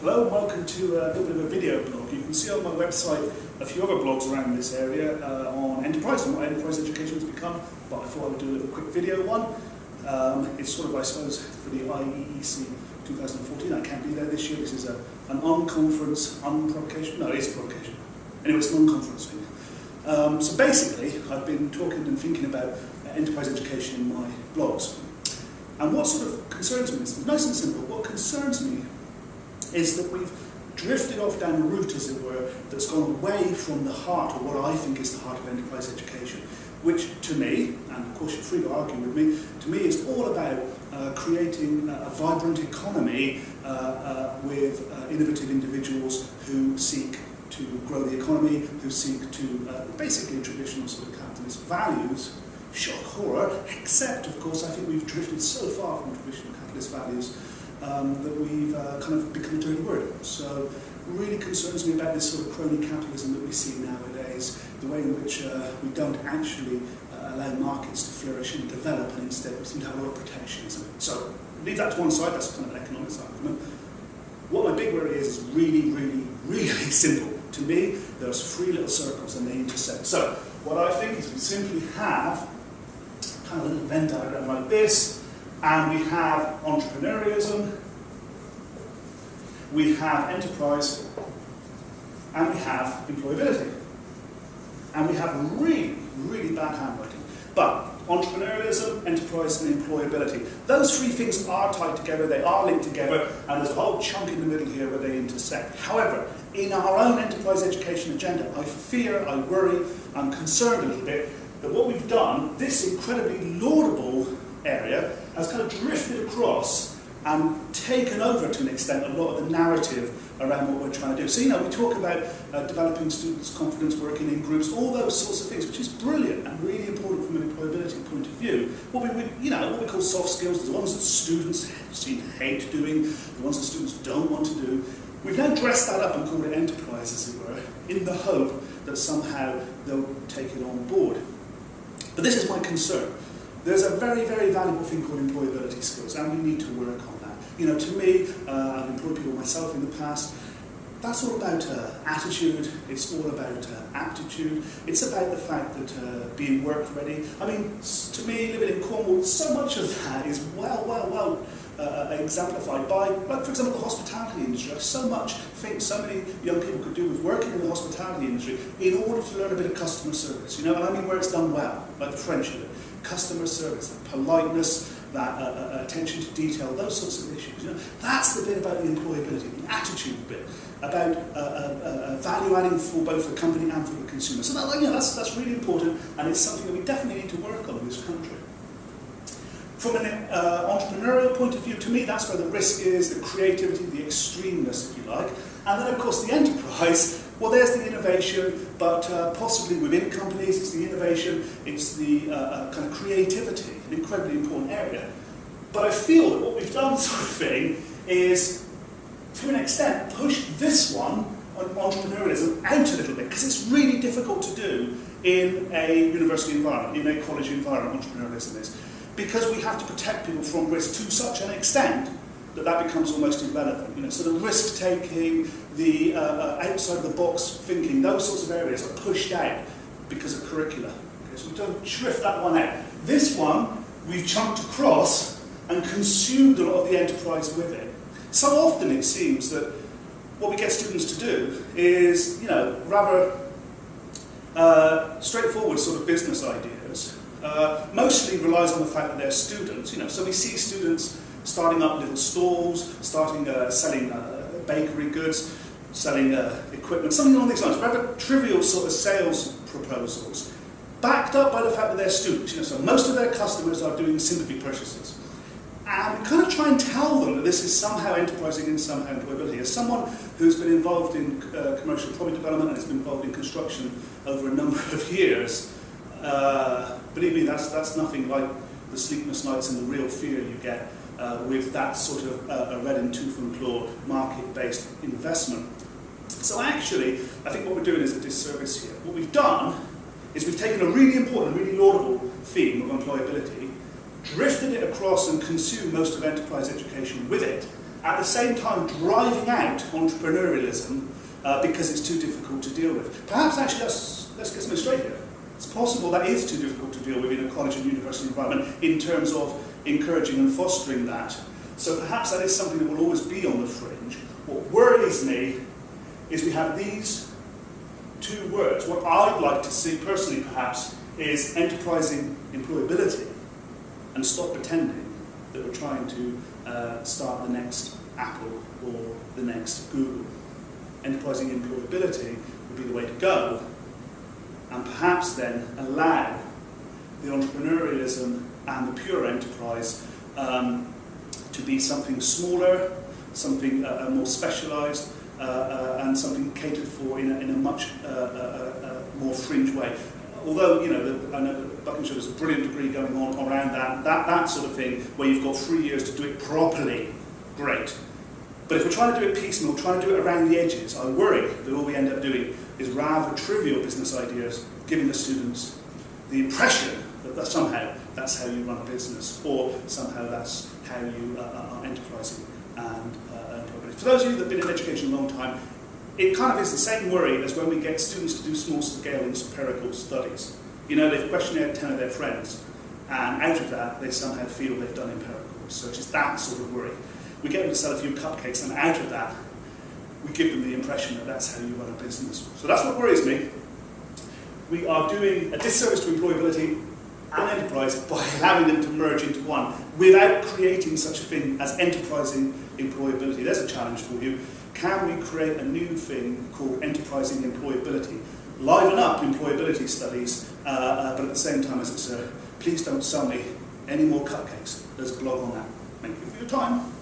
Hello and welcome to a little bit of a video blog. You can see on my website a few other blogs around this area on enterprise and what enterprise education has become, but I thought I would do a little quick video one. It's sort of, I suppose, for the IEEC 2014. I can't be there this year. This is an unconference, unprovocation. No, it is a provocation. Anyway, it's an unconference thing. So basically, I've been talking and thinking about enterprise education in my blogs. And what sort of concerns me, it's nice and simple, what concerns me is that we've drifted off down a route, as it were, that's gone away from the heart, or what I think is the heart of enterprise education, which to me, and of course you're free to argue with me, to me is all about creating a vibrant economy with innovative individuals who seek to grow the economy, who seek to basically traditional sort of capitalist values, shock horror, except of course I think we've drifted so far from traditional capitalist values that we've kind of become a dirty word. So really concerns me about this sort of crony capitalism that we see nowadays, the way in which we don't actually allow markets to flourish and develop, and instead we seem to have a lot of protectionism. So leave that to one side, that's kind of an economics argument. What my big worry is really, really, really simple. To me, there's three little circles and they intersect. So what I think is we simply have kind of a little Venn diagram like this, and we have entrepreneurialism, we have enterprise, and we have employability. And we have really, really bad handwriting. But entrepreneurialism, enterprise, and employability. Those three things are tied together, they are linked together, and there's a whole chunk in the middle here where they intersect. However, in our own enterprise education agenda, I fear, I worry, I'm concerned a little bit that what we've done, this incredibly laudable area, has kind of drifted across and taken over to an extent a lot of the narrative around what we're trying to do. So, we talk about developing students' confidence, working in groups, all those sorts of things, which is brilliant and really important from an employability point of view. What we call soft skills, the ones that students seem to hate doing, the ones that students don't want to do. We've now dressed that up and called it enterprise, as it were, in the hope that somehow they'll take it on board. But this is my concern. There's a very, very valuable thing called employability skills, and we need to work on that. To me, I've employed people myself in the past, that's all about attitude, it's all about aptitude, it's about the fact that being work ready. I mean, to me, living in Cornwall, so much of that is well exemplified by, like for example, the hospitality industry. So many young people could do with working in the hospitality industry in order to learn a bit of customer service, and I mean where it's done well, like the French do it. Customer service, that politeness, that attention to detail, those sorts of issues. That's the bit about the employability, the attitude bit, about value adding for both the company and for the consumer. So that's really important, and it's something that we definitely need to work on in this country. From an entrepreneurial point of view, to me, that's where the risk is, the creativity, the extremeness, if you like. And then, of course, the enterprise, well, there's the innovation, but possibly within companies, it's the innovation, it's the kind of creativity, an incredibly important area. But I feel that what we've done, sort of thing, is, to an extent, push this one on entrepreneurialism out a little bit, because it's really difficult to do in a university environment, in a college environment, entrepreneurialism is. Because we have to protect people from risk to such an extent that becomes almost irrelevant. So the risk-taking, the outside-the-box thinking, those sorts of areas are pushed out because of curricula. Okay, so we don't drift that one out. This one, we've chunked across and consumed a lot of the enterprise with it. So often it seems that what we get students to do is, rather straightforward sort of business ideas. Mostly relies on the fact that they're students. So we see students starting up little stalls, selling bakery goods, selling equipment, something along these lines, rather trivial sort of sales proposals, backed up by the fact that they're students. So most of their customers are doing sympathy purchases. And we kind of try and tell them that this is somehow enterprising and somehow employability. As someone who's been involved in commercial property development and has been involved in construction over a number of years, believe me, that's nothing like the sleepless nights and the real fear you get with that sort of a red and tooth and claw market-based investment. So actually, I think what we're doing is a disservice here. What we've done is we've taken a really important, really laudable theme of employability, drifted it across and consumed most of enterprise education with it, at the same time driving out entrepreneurialism because it's too difficult to deal with. Perhaps actually, let's get something straight here. It's possible that is too difficult to deal with in a college and university environment in terms of encouraging and fostering that. So perhaps that is something that will always be on the fringe. What worries me is we have these two words. What I'd like to see personally perhaps is enterprising employability, and stop pretending that we're trying to start the next Apple or the next Google. Enterprising employability would be the way to go, and perhaps then allow the entrepreneurialism and the pure enterprise to be something smaller, something more specialised, and something catered for in a much more fringe way. Although, you know, I know that Buckinghamshire has a brilliant degree going on around that sort of thing, where you've got 3 years to do it properly, great. But if we're trying to do it piecemeal, trying to do it around the edges, I worry that all we end up doing is rather trivial business ideas, giving the students the impression that somehow that's how you run a business, or somehow that's how you are enterprising and employability. For those of you that have been in education a long time, it kind of is the same worry as when we get students to do small-scale empirical studies. You know, they've questionnaire 10 of their friends, and out of that, they somehow feel they've done empirical research. It's that sort of worry. We get them to sell a few cupcakes, and out of that, we give them the impression that that's how you run a business. So that's what worries me. We are doing a disservice to employability and enterprise by allowing them to merge into one without creating such a thing as enterprising employability. There's a challenge for you. Can we create a new thing called enterprising employability? Liven up employability studies, but at the same time, as it's please don't sell me any more cupcakes. There's a blog on that. Thank you for your time.